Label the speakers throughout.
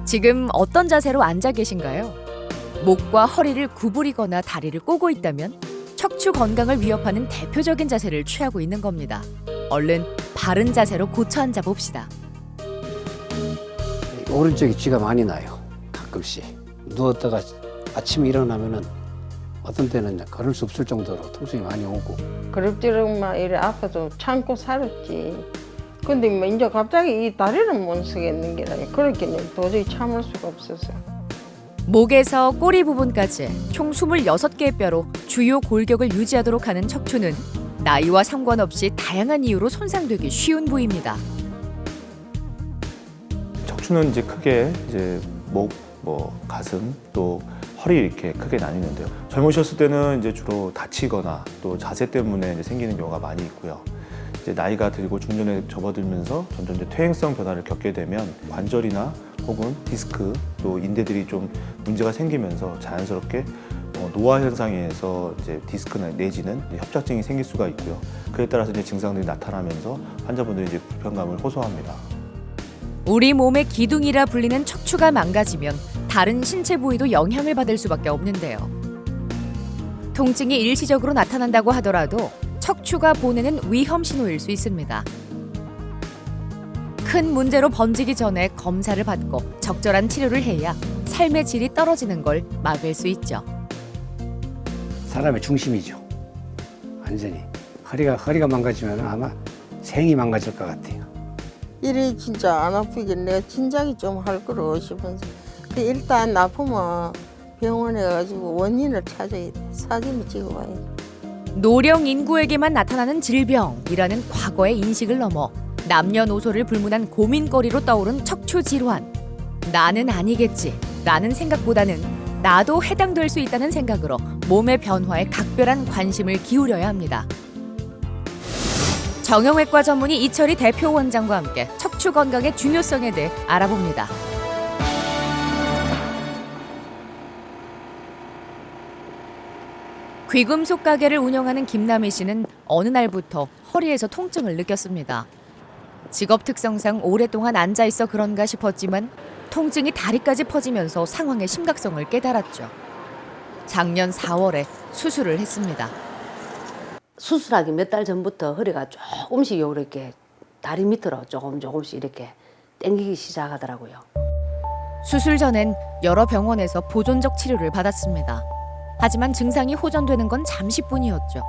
Speaker 1: 지금 어떤 자세로 앉아 계신가요? 목과 허리를 구부리거나 다리를 꼬고 있다면 척추 건강을 위협하는 대표적인 자세를 취하고 있는 겁니다. 얼른 바른 자세로 고쳐 앉아 봅시다.
Speaker 2: 오른쪽이 쥐가 많이 나요. 가끔씩. 누웠다가 아침에 일어나면은 어떤 때는 걸을 수 없을 정도로 통증이 많이 오고.
Speaker 3: 그럭저럭 막 이래 아파도 참고 살았지. 근데 뭐 이제 갑자기 이 다리를 못 쓰겠는 게라 그렇게는 도저히 참을 수가 없어서.
Speaker 1: 목에서 꼬리 부분까지 총 26개의 뼈로 주요 골격을 유지하도록 하는 척추는 나이와 상관없이 다양한 이유로 손상되기 쉬운 부위입니다.
Speaker 4: 척추는 이제 크게 목, 가슴 또 허리 이렇게 크게 나뉘는데요. 젊으셨을 때는 이제 주로 다치거나 또 자세 때문에 이제 생기는 경우가 많이 있고요. 이제 나이가 들고 중년에 접어들면서 점점 이제 퇴행성 변화를 겪게 되면 관절이나 혹은 디스크 또 인대들이 좀 문제가 생기면서 자연스럽게 노화 현상에 의해서 이제 디스크나 내지는 이제 협착증이 생길 수가 있고요. 그에 따라서 이제 증상들이 나타나면서 환자분들이 이제 불편감을 호소합니다.
Speaker 1: 우리 몸의 기둥이라 불리는 척추가 망가지면 다른 신체 부위도 영향을 받을 수밖에 없는데요. 통증이 일시적으로 나타난다고 하더라도 척추가 보내는 위험 신호일 수 있습니다. 큰 문제로 번지기 전에 검사를 받고 적절한 치료를 해야 삶의 질이 떨어지는 걸 막을 수 있죠.
Speaker 2: 사람의 중심이죠. 완전히. 허리가 망가지면 아마 생이 망가질 것 같아요.
Speaker 3: 이래 진짜 안 아프긴 내가 진작에 좀 할 거로 싶어서. 근데 일단 아프면 병원에 가지고 원인을 찾아야 돼. 사진을 찍어와야 돼.
Speaker 1: 노령 인구에게만 나타나는 질병이라는 과거의 인식을 넘어 남녀노소를 불문한 고민거리로 떠오른 척추 질환. 나는 아니겠지 라는 생각보다는 나도 해당될 수 있다는 생각으로 몸의 변화에 각별한 관심을 기울여야 합니다. 정형외과 전문의 이철희 대표 원장과 함께 척추 건강의 중요성에 대해 알아봅니다. 귀금속 가게를 운영하는 김남희 씨는 어느 날부터 허리에서 통증을 느꼈습니다. 직업 특성상 오랫동안 앉아 있어 그런가 싶었지만 통증이 다리까지 퍼지면서 상황의 심각성을 깨달았죠. 작년 4월에 수술을 했습니다.
Speaker 5: 수술하기 몇 달 전부터 허리가 조금씩 이렇게 다리 밑으로 조금씩 이렇게 당기기 시작하더라고요.
Speaker 1: 수술 전엔 여러 병원에서 보존적 치료를 받았습니다. 하지만 증상이 호전되는 건 잠시뿐이었죠.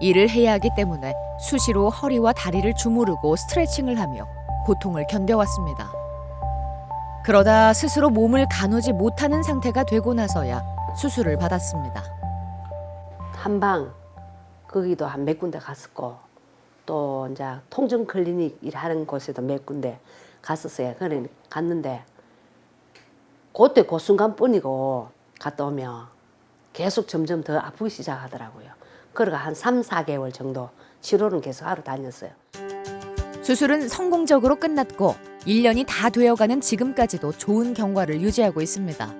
Speaker 1: 일을 해야 하기 때문에 수시로 허리와 다리를 주무르고 스트레칭을 하며 고통을 견뎌왔습니다. 그러다 스스로 몸을 가누지 못하는 상태가 되고 나서야 수술을 받았습니다.
Speaker 5: 한방 거기도 한 몇 군데 갔었고 또 이제 통증 클리닉 일하는 곳에도 몇 군데 갔었어요. 그래 갔는데 그때 그 순간뿐이고 갔다 오면 계속 점점 더 아프기 시작하더라고요. 그러가 한 3, 4개월 정도 치료는 계속 하러 다녔어요.
Speaker 1: 수술은 성공적으로 끝났고 1년이 다 되어가는 지금까지도 좋은 경과를 유지하고 있습니다.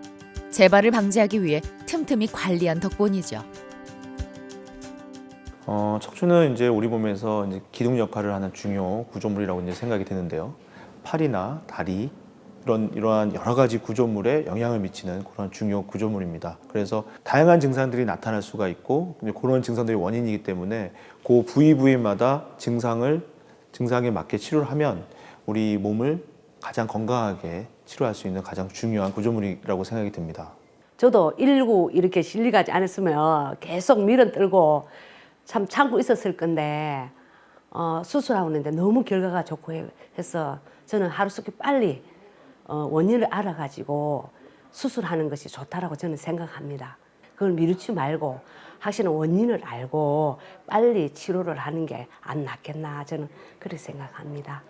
Speaker 1: 재발을 방지하기 위해 틈틈이 관리한 덕분이죠.
Speaker 4: 척추는 이제 우리 몸에서 이제 기둥 역할을 하는 중요 구조물이라고 이제 생각이 드는데요. 팔이나 다리 이러한 여러 가지 구조물에 영향을 미치는 그런 중요 구조물입니다. 그래서 다양한 증상들이 나타날 수가 있고 그런 증상들이 원인이기 때문에 그 부위마다 증상에 맞게 치료를 하면 우리 몸을 가장 건강하게 치료할 수 있는 가장 중요한 구조물이라고 생각이 듭니다.
Speaker 5: 저도 119 이렇게 실리가지 않았으면 계속 밀어 떨고 참 참고 있었을 건데 수술하고 있는데 너무 결과가 좋고 해서 저는 하루속히 빨리 원인을 알아가지고 수술하는 것이 좋다라고 저는 생각합니다. 그걸 미루지 말고 확실한 원인을 알고 빨리 치료를 하는 게 안 낫겠나 저는 그렇게 생각합니다.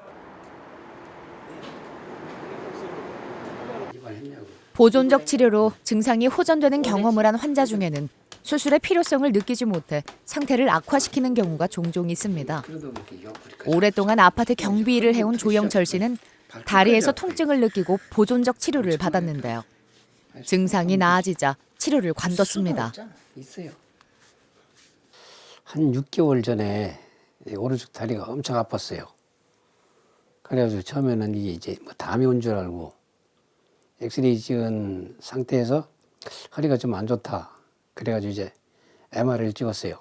Speaker 1: 보존적 치료로 증상이 호전되는 경험을 한 환자 중에는 수술의 필요성을 느끼지 못해 상태를 악화시키는 경우가 종종 있습니다. 오랫동안 아파트 경비 일을 해온 조영철 씨는 다리에서 통증을 느끼고 보존적 치료를 받았는데요. 증상이 나아지자 치료를 관뒀습니다.
Speaker 2: 한 6개월 전에 오른쪽 다리가 엄청 아팠어요. 그래가지고 처음에는 이게 이제 뭐 담이 온 줄 알고 엑스레이 찍은 상태에서 허리가 좀 안 좋다. 그래가지고 이제 MRI를 찍었어요.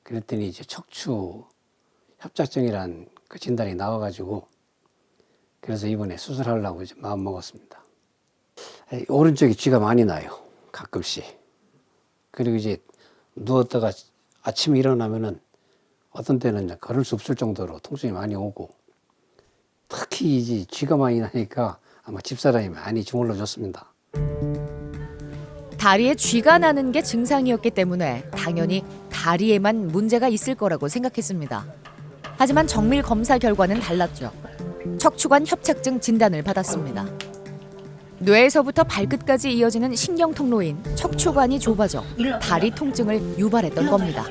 Speaker 2: 그랬더니 이제 척추 협착증이란 그 진단이 나와가지고 그래서 이번에 수술하려고 이제 마음 먹었습니다. 오른쪽에 쥐가 많이 나요. 가끔씩. 그리고 이제 누웠다가 아침에 일어나면은 어떤 때는 이제 걸을 수 없을 정도로 통증이 많이 오고 특히 이제 쥐가 많이 나니까 아마 집사람이 많이 주물러 줬습니다.
Speaker 1: 다리에 쥐가 나는 게 증상이었기 때문에 당연히 다리에만 문제가 있을 거라고 생각했습니다. 하지만 정밀 검사 결과는 달랐죠. 척추관 협착증 진단을 받았습니다. 뇌에서부터 발끝까지 이어지는 신경 통로인 척추관이 좁아져 다리 통증을 유발했던 겁니다.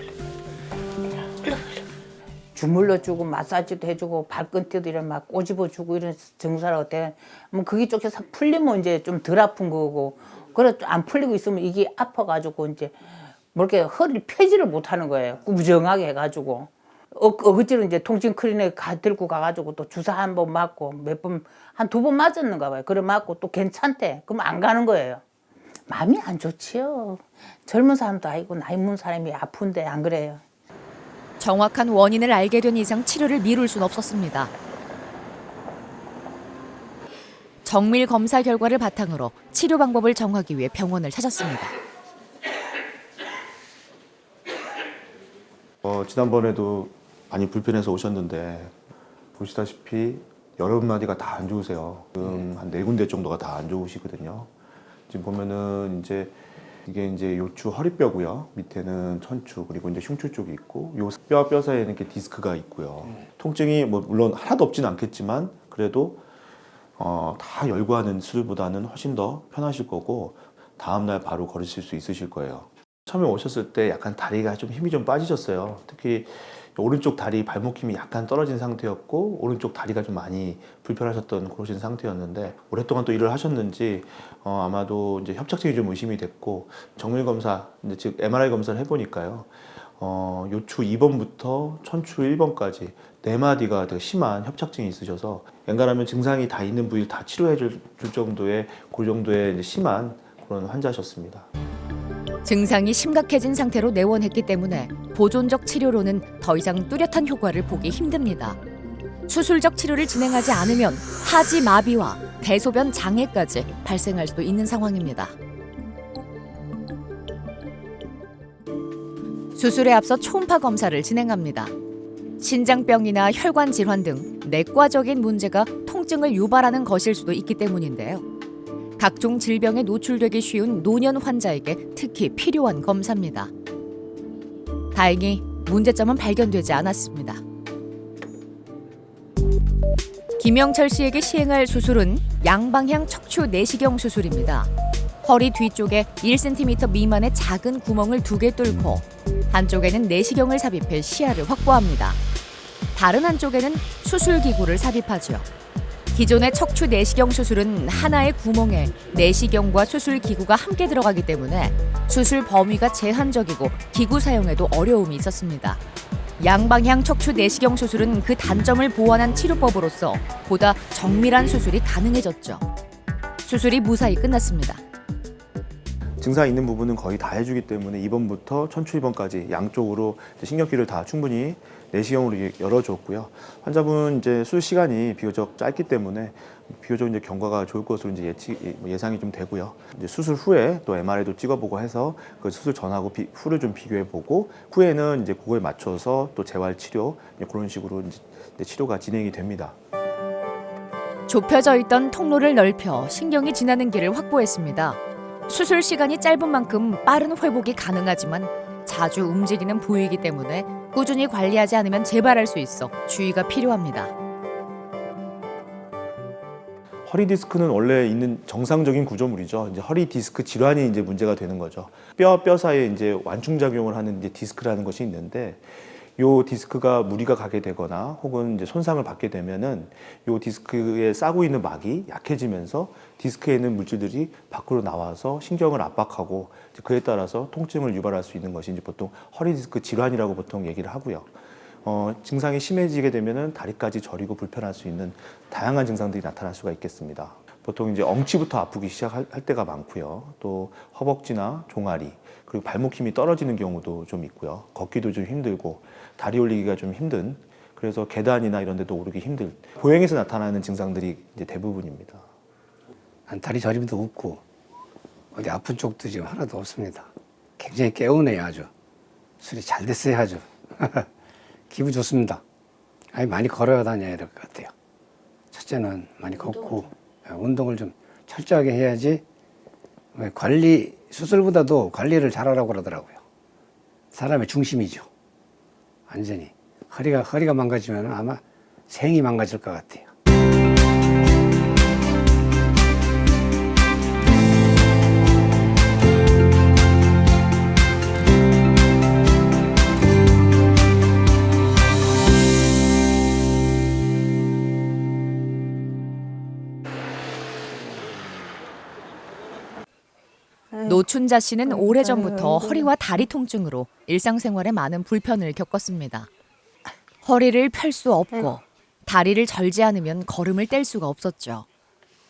Speaker 6: 주물러주고 마사지도 해주고 발끝에도 이런 막 꼬집어주고 이런 증상을 때, 뭐 그게 쪽에서 풀리면 이제 좀 덜 아픈 거고, 그래 안 풀리고 있으면 이게 아파가지고 이제 뭐 이렇게 허리를 펴지를 못하는 거예요. 무정하게 해가지고 어거지로 이제 통증 클리닉 들고 가가지고 또 주사 한 번 맞고 몇 번 한 2번 맞았는가 봐요. 그래 맞고 또 괜찮대. 그럼 안 가는 거예요. 마음이 안 좋지요. 젊은 사람도 아니고 나이 먹은 사람이 아픈데 안 그래요.
Speaker 1: 정확한 원인을 알게 된 이상 치료를 미룰 순 없었습니다. 정밀 검사 결과를 바탕으로 치료 방법을 정하기 위해 병원을 찾았습니다.
Speaker 4: 지난번에도 많이 불편해서 오셨는데 보시다시피 여러 마디가 다 안 좋으세요. 지금 한 4군데 정도가 다 안 좋으시거든요. 지금 보면은 이제 이게 이제 요추 허리뼈고요. 밑에는 천추 그리고 이제 흉추 쪽이 있고 요 뼈 사이에는 이렇게 디스크가 있고요. 통증이 뭐 물론 하나도 없진 않겠지만 그래도 다 열구하는 수술보다는 훨씬 더 편하실 거고 다음날 바로 걸으실 수 있으실 거예요. 처음에 오셨을 때 약간 다리가 좀 힘이 좀 빠지셨어요. 특히 오른쪽 다리 발목 힘이 약간 떨어진 상태였고 오른쪽 다리가 좀 많이 불편하셨던 그러신 상태였는데 오랫동안 또 일을 하셨는지 아마도 이제 협착증이 좀 의심이 됐고 정밀 검사 이제 즉 MRI 검사를 해보니까요. 요추 2번부터 천추 1번까지 4마디가 되게 심한 협착증이 있으셔서 엔간하면 증상이 다 있는 부위 다 치료해 줄 정도의 그 정도의 이제 심한 그런 환자셨습니다.
Speaker 1: 증상이 심각해진 상태로 내원했기 때문에 보존적 치료로는 더 이상 뚜렷한 효과를 보기 힘듭니다. 수술적 치료를 진행하지 않으면 하지 마비와 대소변 장애까지 발생할 수도 있는 상황입니다. 수술에 앞서 초음파 검사를 진행합니다. 신장병이나 혈관 질환 등 내과적인 문제가 통증을 유발하는 것일 수도 있기 때문인데요. 각종 질병에 노출되기 쉬운 노년 환자에게 특히 필요한 검사입니다. 다행히 문제점은 발견되지 않았습니다. 김영철 씨에게 시행할 수술은 양방향 척추 내시경 수술입니다. 허리 뒤쪽에 1cm 미만의 작은 구멍을 2개 뚫고 한쪽에는 내시경을 삽입해 시야를 확보합니다. 다른 한쪽에는 수술기구를 삽입하죠. 기존의 척추 내시경 수술은 하나의 구멍에 내시경과 수술기구가 함께 들어가기 때문에 수술 범위가 제한적이고 기구 사용에도 어려움이 있었습니다. 양방향 척추 내시경 수술은 그 단점을 보완한 치료법으로서 보다 정밀한 수술이 가능해졌죠. 수술이 무사히 끝났습니다.
Speaker 4: 증상 있는 부분은 거의 다 해주기 때문에 2번부터 천추 2번까지 양쪽으로 신경귀를 다 충분히 내시경으로 열어줬고요. 환자분 이제 수술 시간이 비교적 짧기 때문에 비교적 이제 경과가 좋을 것으로 이제 예상이 좀 되고요. 이제 수술 후에 또 MRI도 찍어보고 해서 그 수술 전하고 후를 좀 비교해보고 후에는 이제 그거에 맞춰서 또 재활 치료 그런 식으로 이제 치료가 진행이 됩니다.
Speaker 1: 좁혀져 있던 통로를 넓혀 신경이 지나는 길을 확보했습니다. 수술 시간이 짧은 만큼 빠른 회복이 가능하지만 자주 움직이는 부위이기 때문에 꾸준히 관리하지 않으면 재발할 수 있어 주의가 필요합니다.
Speaker 4: 허리 디스크는 원래 있는 정상적인 구조물이죠. 이제 허리 디스크 질환이 이제 문제가 되는 거죠. 뼈 사이에 이제 완충 작용을 하는 이제 디스크라는 것이 있는데, 요 디스크가 무리가 가게 되거나 혹은 이제 손상을 받게 되면은 요 디스크에 싸고 있는 막이 약해지면서 디스크에 있는 물질들이 밖으로 나와서 신경을 압박하고 그에 따라서 통증을 유발할 수 있는 것이 이제 보통 허리 디스크 질환이라고 보통 얘기를 하고요. 증상이 심해지게 되면은 다리까지 저리고 불편할 수 있는 다양한 증상들이 나타날 수가 있겠습니다. 보통 이제 엉치부터 아프기 시작할 때가 많고요. 또 허벅지나 종아리, 그리고 발목 힘이 떨어지는 경우도 좀 있고요. 걷기도 좀 힘들고 다리 올리기가 좀 힘든, 그래서 계단이나 이런 데도 오르기 힘들, 보행에서 나타나는 증상들이 이제 대부분입니다.
Speaker 2: 다리 저림도 없고 어디 아픈 쪽도 지금 하나도 없습니다. 굉장히 개운해요. 아주 술이 잘 됐어요. 아주 기분 좋습니다. 아니, 많이 걸어 다녀야 될 것 같아요. 첫째는 많이 걷고 운동을 좀 철저하게 해야지. 수술보다도 관리를 잘하라고 그러더라고요. 사람의 중심이죠. 완전히 허리가 망가지면 아마 생이 망가질 것 같아요.
Speaker 1: 노춘자 씨는 오래전부터 허리와 다리 통증으로 일상생활에 많은 불편을 겪었습니다. 허리를 펼 수 없고 다리를 절지 않으면 걸음을 뗄 수가 없었죠.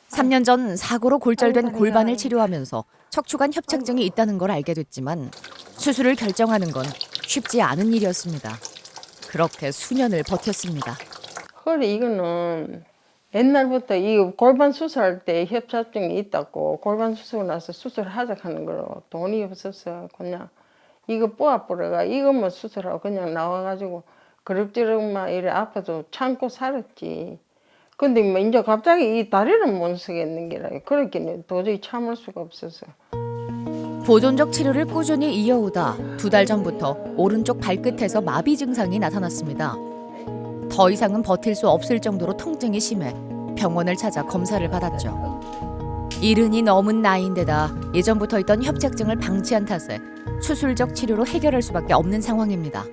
Speaker 1: 3년 전 사고로 골절된 골반을 치료하면서 척추관 협착증이 있다는 걸 알게 됐지만 수술을 결정하는 건 쉽지 않은 일이었습니다. 그렇게 수년을 버텼습니다.
Speaker 3: 허리 이거는 옛날부터 이 골반 수술할 때 협착증이 있다고 골반 수술하고 나서 수술하자 하는 거로 돈이 없어서 그냥 이거 뽑아버려가 이것만 수술하고 그냥 나와가지고 그럭저럭만 이래 아파도 참고 살았지. 근데 뭐 이제 갑자기 이 다리를 못 쓰겠는 게라 그렇게 도저히 참을 수가 없어서.
Speaker 1: 보존적 치료를 꾸준히 이어오다 2달 전부터 오른쪽 발끝에서 마비 증상이 나타났습니다. 더 이상은 버틸 수 없을 정도로 통증이 심해 병원을 찾아 검사를 받았죠. 70이 넘은 나이인데다 예전부터 있던 협착증을 방치한 탓에 수술적 치료로 해결할 수밖에 없는 상황입니다.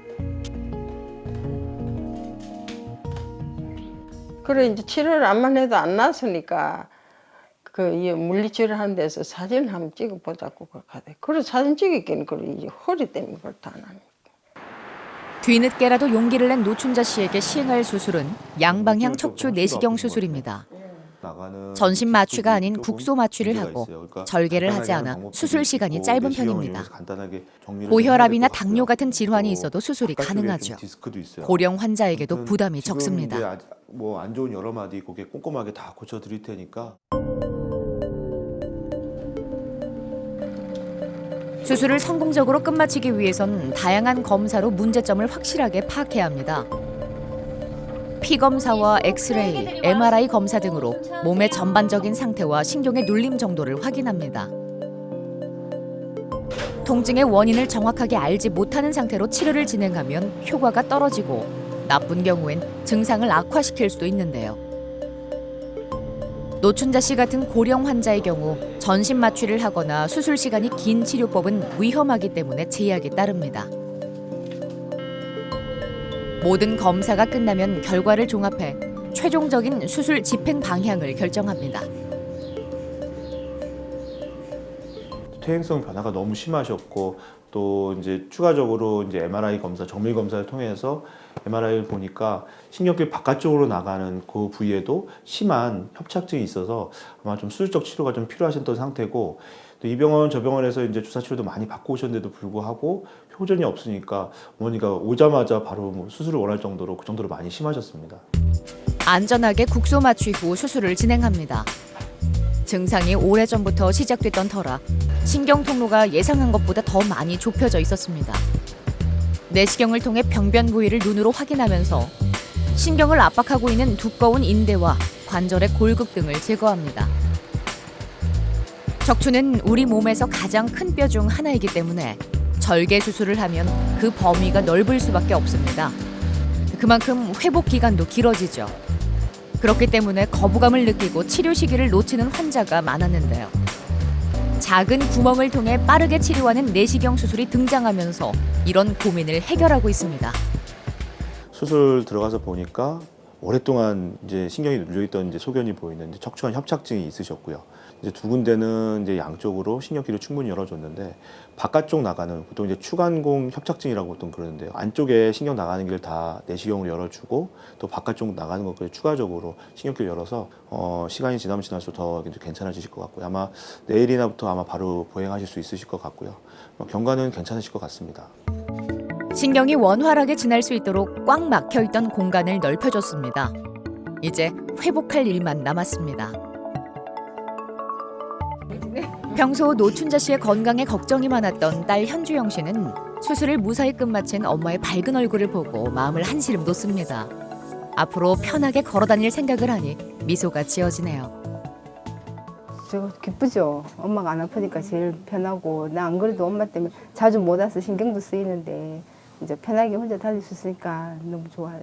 Speaker 3: 그래 이제 치료를 안만 해도 안 나서니까 이 물리치료 하는 데서 사진 한번 찍어보자고 가대. 그래 사진 찍었기는 그래 이제 허리 때문에 그렇다 안 하는.
Speaker 1: 뒤늦게라도 용기를 낸 노춘자 씨에게 시행할 수술은 양방향 척추 내시경 수술입니다. 전신 마취가 아닌 국소 마취를 하고 절개를 하지 않아 수술 시간이 짧은 편입니다. 고혈압이나 당뇨 같은 질환이 있어도 수술이 가능하죠. 고령 환자에게도 부담이 적습니다.
Speaker 4: 뭐 안 좋은 여러 마디 고개 꼼꼼하게 다 고쳐 드릴 테니까.
Speaker 1: 수술을 성공적으로 끝마치기 위해선 다양한 검사로 문제점을 확실하게 파악해야 합니다. 피검사와 엑스레이, MRI 검사 등으로 몸의 전반적인 상태와 신경의 눌림 정도를 확인합니다. 통증의 원인을 정확하게 알지 못하는 상태로 치료를 진행하면 효과가 떨어지고 나쁜 경우엔 증상을 악화시킬 수도 있는데요. 노춘자 씨 같은 고령 환자의 경우 전신 마취를 하거나 수술 시간이 긴 치료법은 위험하기 때문에 제약이 따릅니다. 모든 검사가 끝나면 결과를 종합해 최종적인 수술 집행 방향을 결정합니다.
Speaker 4: 퇴행성 변화가 너무 심하셨고 또 이제 추가적으로 이제 MRI 검사, 정밀 검사를 통해서 MRI를 보니까 신경계 바깥쪽으로 나가는 그 부위에도 심한 협착증이 있어서 아마 좀 수술적 치료가 좀 필요하셨던 상태고, 또 이 병원 저 병원에서 이제 주사 치료도 많이 받고 오셨는데도 불구하고 효전이 없으니까 어머니가 오자마자 바로 뭐 수술을 원할 정도로 그 정도로 많이 심하셨습니다.
Speaker 1: 안전하게 국소 마취 후 수술을 진행합니다. 증상이 오래전부터 시작됐던 터라 신경 통로가 예상한 것보다 더 많이 좁혀져 있었습니다. 내시경을 통해 병변 부위를 눈으로 확인하면서 신경을 압박하고 있는 두꺼운 인대와 관절의 골극 등을 제거합니다. 척추는 우리 몸에서 가장 큰 뼈 중 하나이기 때문에 절개 수술을 하면 그 범위가 넓을 수밖에 없습니다. 그만큼 회복 기간도 길어지죠. 그렇기 때문에 거부감을 느끼고 치료 시기를 놓치는 환자가 많았는데요. 작은 구멍을 통해 빠르게 치료하는 내시경 수술이 등장하면서 이런 고민을 해결하고 있습니다.
Speaker 4: 수술 들어가서 보니까 오랫동안 이제 신경이 눌려있던 이제 소견이 보이는 이제 척추관 협착증이 있으셨고요. 이제 두 군데는 이제 양쪽으로 신경길을 충분히 열어줬는데 바깥쪽 나가는 보통 이제 추간공 협착증이라고 보통 그러는데요. 안쪽에 신경 나가는 길을 다 내시경으로 열어주고 또 바깥쪽 나가는 것까지 추가적으로 신경길 열어서 시간이 지나면 지날수록 더 괜찮아지실 것 같고요. 아마 내일이나부터 아마 바로 보행하실 수 있으실 것 같고요. 경과는 괜찮으실 것 같습니다.
Speaker 1: 신경이 원활하게 지날 수 있도록 꽉 막혀 있던 공간을 넓혀줬습니다. 이제 회복할 일만 남았습니다. 평소 노춘자 씨의 건강에 걱정이 많았던 딸 현주영 씨는 수술을 무사히 끝마친 엄마의 밝은 얼굴을 보고 마음을 한시름 놓습니다. 앞으로 편하게 걸어다닐 생각을 하니 미소가 지어지네요.
Speaker 7: 저 기쁘죠. 엄마가 안 아프니까 제일 편하고 나 안 그래도 엄마 때문에 자주 못 와서 신경도 쓰이는데 이제 편하게 혼자 다닐 수 있으니까 너무 좋아요.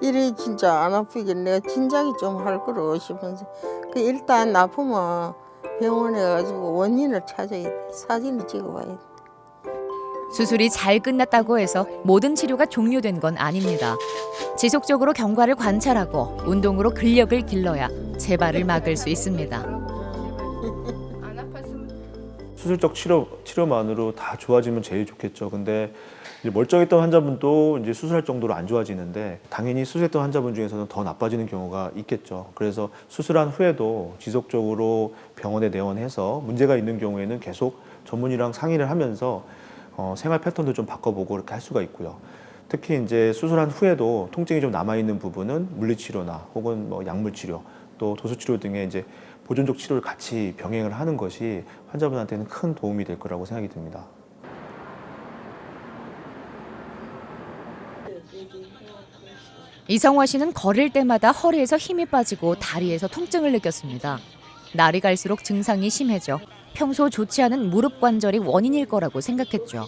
Speaker 3: 이래 진짜 안 아프긴 내가 진작에 좀 할 거로 싶은데 그 일단 아프면 병원에 가지고 원인을 찾아야 돼. 사진을 찍어봐야 돼.
Speaker 1: 수술이 잘 끝났다고 해서 모든 치료가 종료된 건 아닙니다. 지속적으로 경과를 관찰하고 운동으로 근력을 길러야 재발을 막을 수 있습니다.
Speaker 4: 수술적 치료만으로 다 좋아지면 제일 좋겠죠. 근데 이제 멀쩡했던 환자분도 이제 수술할 정도로 안 좋아지는데 당연히 수술했던 환자분 중에서는 더 나빠지는 경우가 있겠죠. 그래서 수술한 후에도 지속적으로 병원에 내원해서 문제가 있는 경우에는 계속 전문의랑 상의를 하면서 생활 패턴도 좀 바꿔보고 이렇게 할 수가 있고요. 특히 이제 수술한 후에도 통증이 좀 남아 있는 부분은 물리치료나 혹은 뭐 약물치료 또 도수치료 등의 이제 보존적 치료를 같이 병행을 하는 것이 환자분한테는 큰 도움이 될 거라고 생각이 듭니다.
Speaker 1: 이성화 씨는 걸을 때마다 허리에서 힘이 빠지고 다리에서 통증을 느꼈습니다. 날이 갈수록 증상이 심해져 평소 좋지 않은 무릎 관절이 원인일 거라고 생각했죠.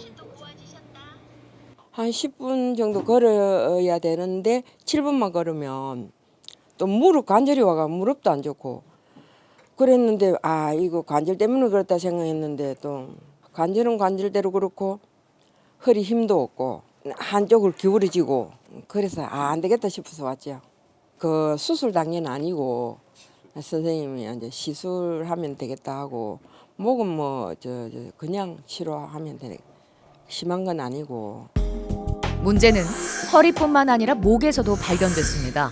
Speaker 8: 한 10분 정도 걸어야 되는데 7분만 걸으면 또 무릎 관절이 와가 무릎도 안 좋고 그랬는데 이거 관절 때문에 그렇다 생각했는데 또 관절은 관절대로 그렇고 허리 힘도 없고 한쪽을 기울어지고 그래서 안 되겠다 싶어서 왔죠. 그 수술 단계는 아니고 선생님이 이제 시술하면 되겠다 하고 목은 뭐 그냥 치료하면 되네. 심한 건 아니고.
Speaker 1: 문제는 허리뿐만 아니라 목에서도 발견됐습니다.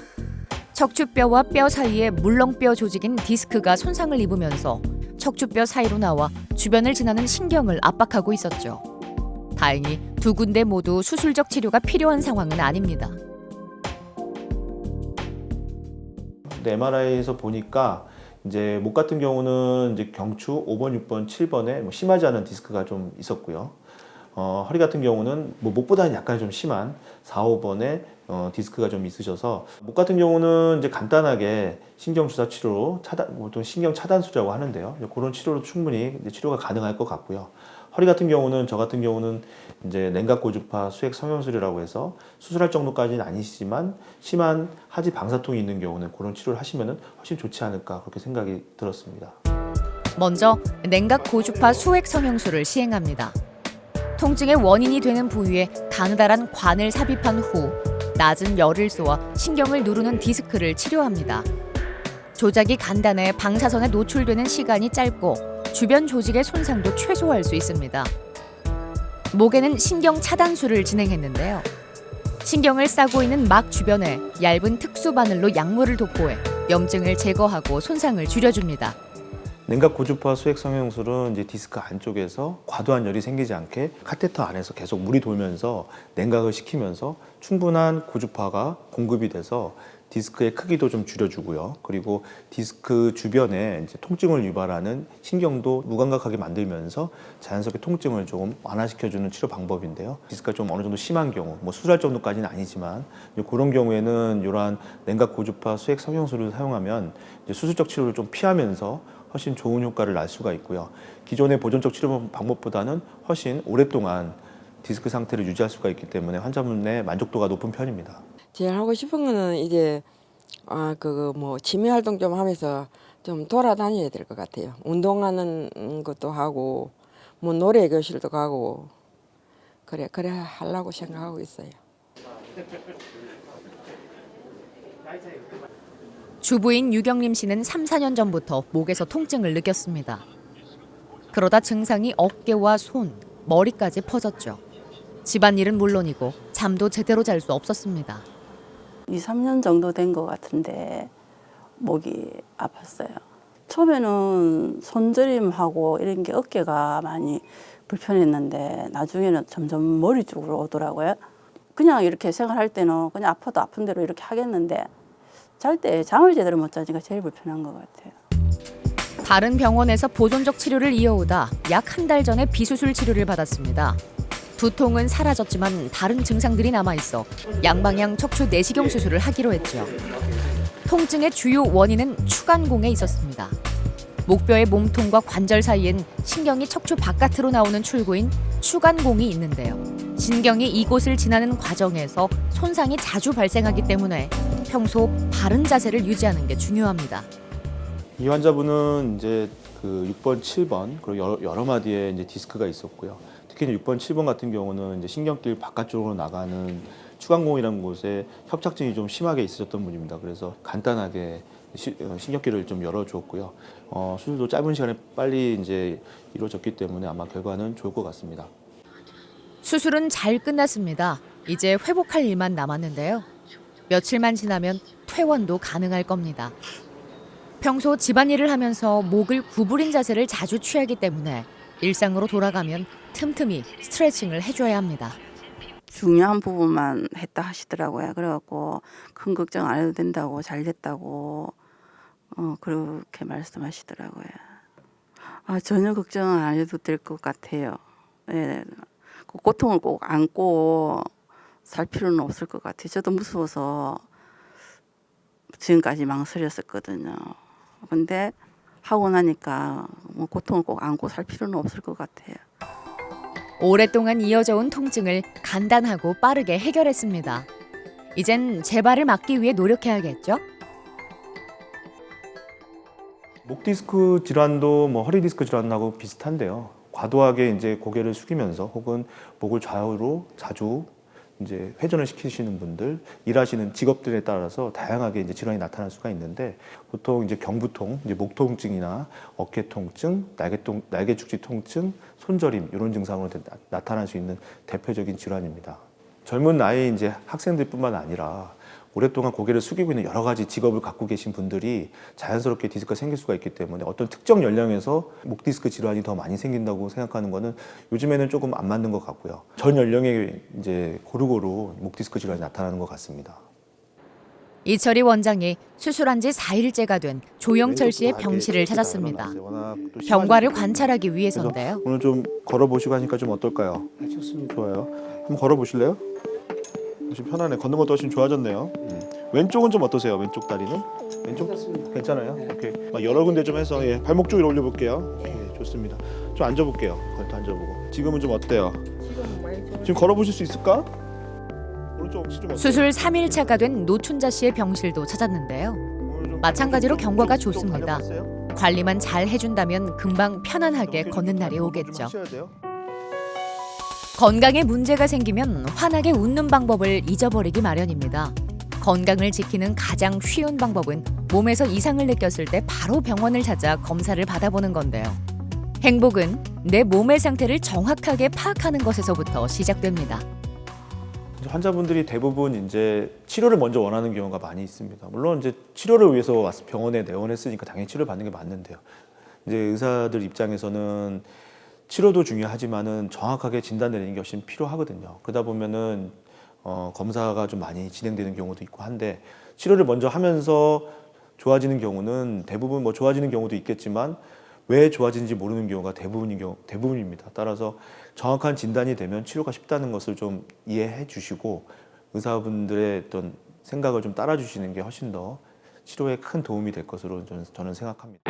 Speaker 1: 척추뼈와 뼈 사이에 물렁뼈 조직인 디스크가 손상을 입으면서 척추뼈 사이로 나와 주변을 지나는 신경을 압박하고 있었죠. 다행히 두 군데 모두 수술적 치료가 필요한 상황은 아닙니다.
Speaker 4: 근데 MRI에서 보니까 이제 목 같은 경우는 이제 경추 5번, 6번, 7번에 뭐 심하지 않은 디스크가 좀 있었고요. 허리 같은 경우는 뭐 목보다는 약간 좀 심한 4, 5번에 디스크가 좀 있으셔서 목 같은 경우는 이제 간단하게 신경 주사 치료로 보통 신경 차단술이라고 하는데요. 그런 치료로 충분히 이제 치료가 가능할 것 같고요. 허리 같은 경우는 저 같은 경우는 이제 냉각 고주파 수액 성형술이라고 해서 수술할 정도까지는 아니시지만 심한 하지 방사통이 있는 경우는 그런 치료를 하시면은 훨씬 좋지 않을까 그렇게 생각이 들었습니다.
Speaker 1: 먼저 냉각 고주파 수액 성형술을 시행합니다. 통증의 원인이 되는 부위에 가느다란 관을 삽입한 후 낮은 열을 쏘아 신경을 누르는 디스크를 치료합니다. 조작이 간단해 방사선에 노출되는 시간이 짧고 주변 조직의 손상도 최소화할 수 있습니다. 목에는 신경 차단술을 진행했는데요. 신경을 싸고 있는 막 주변에 얇은 특수 바늘로 약물을 도포해 염증을 제거하고 손상을 줄여줍니다.
Speaker 4: 냉각 고주파 수액 성형술은 이제 디스크 안쪽에서 과도한 열이 생기지 않게 카테터 안에서 계속 물이 돌면서 냉각을 시키면서 충분한 고주파가 공급이 돼서 디스크의 크기도 좀 줄여주고요. 그리고 디스크 주변에 이제 통증을 유발하는 신경도 무감각하게 만들면서 자연스럽게 통증을 조금 완화시켜주는 치료 방법인데요. 디스크가 좀 어느 정도 심한 경우, 뭐 수술할 정도까지는 아니지만 그런 경우에는 이러한 냉각 고주파 수액 성형술을 사용하면 이제 수술적 치료를 좀 피하면서 훨씬 좋은 효과를 날 수가 있고요. 기존의 보존적 치료 방법보다는 훨씬 오랫동안 디스크 상태를 유지할 수가 있기 때문에 환자분의 만족도가 높은 편입니다.
Speaker 8: 제일 하고 싶은 거는 이제 뭐 취미 활동 좀 하면서 좀 돌아다녀야 될 것 같아요. 운동하는 것도 하고 뭐 노래 교실도 가고 그래 하려고 생각하고 있어요.
Speaker 1: 주부인 유경림 씨는 3, 4년 전부터 목에서 통증을 느꼈습니다. 그러다 증상이 어깨와 손, 머리까지 퍼졌죠. 집안일은 물론이고 잠도 제대로 잘 수 없었습니다.
Speaker 9: 2, 3년 정도 된 것 같은데 목이 아팠어요. 처음에는 손저림하고 이런 게 어깨가 많이 불편했는데 나중에는 점점 머리 쪽으로 오더라고요. 그냥 이렇게 생활할 때는 그냥 아파도 아픈 대로 이렇게 하겠는데 잘 때 잠을 제대로 못 자니까 제일 불편한 것 같아요.
Speaker 1: 다른 병원에서 보존적 치료를 이어오다 약 한 달 전에 비수술 치료를 받았습니다. 두통은 사라졌지만 다른 증상들이 남아있어 양방향 척추 내시경 수술을 하기로 했죠. 통증의 주요 원인은 추간공에 있었습니다. 목뼈의 몸통과 관절 사이엔 신경이 척추 바깥으로 나오는 출구인 추간공이 있는데요. 신경이 이곳을 지나는 과정에서 손상이 자주 발생하기 때문에 평소 바른 자세를 유지하는 게 중요합니다.
Speaker 4: 이 환자분은 이제 그 6번, 7번 그리고 여러 마디의 이제 디스크가 있었고요. 특히 6번, 7번 같은 경우는 이제 신경길 바깥쪽으로 나가는 추간공이라는 곳에 협착증이 좀 심하게 있으셨던 분입니다. 그래서 간단하게 신경길을 좀 열어주었고요. 수술도 짧은 시간에 빨리 이제 이루어졌기 때문에 아마 결과는 좋을 것 같습니다.
Speaker 1: 수술은 잘 끝났습니다. 이제 회복할 일만 남았는데요. 며칠만 지나면 퇴원도 가능할 겁니다. 평소 집안일을 하면서 목을 구부린 자세를 자주 취하기 때문에 일상으로 돌아가면 틈틈이 스트레칭을 해줘야 합니다.
Speaker 9: 중요한 부분만 했다 하시더라고요. 그래갖고 큰 걱정 안 해도 된다고 잘 됐다고 그렇게 말씀하시더라고요. 전혀 걱정 안 해도 될 것 같아요. 예, 그 고통을 꼭 안고 살 필요는 없을 것 같아요. 저도 무서워서 지금까지 망설였었거든요. 근데 하고 나니까 뭐 고통을 꼭 안고 살 필요는 없을 것 같아요.
Speaker 1: 오랫동안 이어져 온 통증을 간단하고 빠르게 해결했습니다. 이젠 재발을 막기 위해 노력해야겠죠?
Speaker 4: 목 디스크 질환도 뭐 허리 디스크 질환하고 비슷한데요. 과도하게 이제 고개를 숙이면서 혹은 목을 좌우로 자주 이제 회전을 시키시는 분들, 일하시는 직업들에 따라서 다양하게 이제 질환이 나타날 수가 있는데 보통 이제 경부통, 이제 목 통증이나 어깨 통증, 날개 축지 통증, 손저림 이런 증상으로 나타날 수 있는 대표적인 질환입니다. 젊은 나이 이제 학생들뿐만 아니라 오랫동안 고개를 숙이고 있는 여러 가지 직업을 갖고 계신 분들이 자연스럽게 디스크가 생길 수가 있기 때문에 어떤 특정 연령에서 목 디스크 질환이 더 많이 생긴다고 생각하는 거는 요즘에는 조금 안 맞는 것 같고요. 전 연령에 이제 고루고루 목 디스크 질환이 나타나는 것 같습니다.
Speaker 1: 이철희 원장이 수술한 지 4일째가 된 조영철 씨의 병실을 찾았습니다. 병과를 관찰하기 위해서인데요.
Speaker 4: 오늘 좀 걸어보시고 하니까 좀 어떨까요?
Speaker 2: 좋습니다.
Speaker 4: 좋아요. 한번 걸어보실래요? 훨씬 편하네. 걷는 것도 훨씬 좋아졌네요. 왼쪽은 좀 어떠세요? 왼쪽 다리는? 왼쪽? 괜찮아요? 오케이. 여러 군데 좀 해서 발목 쪽 위로 올려볼게요. 좋습니다. 좀 앉아볼게요. 더 앉아보고. 지금은 좀 어때요? 지금 걸어보실 수 있을까? 오른쪽 혹시 좀 어때요?
Speaker 1: 수술 3일차가 된 노춘자 씨의 병실도 찾았는데요. 마찬가지로 경과가 좋습니다. 관리만 잘 해준다면 금방 편안하게 걷는 날이 오겠죠. 건강에 문제가 생기면 환하게 웃는 방법을 잊어버리기 마련입니다. 건강을 지키는 가장 쉬운 방법은 몸에서 이상을 느꼈을 때 바로 병원을 찾아 검사를 받아보는 건데요. 행복은 내 몸의 상태를 정확하게 파악하는 것에서부터 시작됩니다.
Speaker 4: 환자분들이 대부분 이제 치료를 먼저 원하는 경우가 많이 있습니다. 물론 이제 치료를 위해서 와서 병원에 내원했으니까 당연히 치료를 받는 게 맞는데요. 이제 의사들 입장에서는 치료도 중요하지만은 정확하게 진단 내리는 게 훨씬 필요하거든요. 그러다 보면은 검사가 좀 많이 진행되는 경우도 있고 한데 치료를 먼저 하면서 좋아지는 경우는 대부분 뭐 좋아지는 경우도 있겠지만 왜 좋아지는지 모르는 경우가 대부분입니다. 따라서 정확한 진단이 되면 치료가 쉽다는 것을 좀 이해해 주시고 의사분들의 어떤 생각을 좀 따라주시는 게 훨씬 더 치료에 큰 도움이 될 것으로 저는 생각합니다.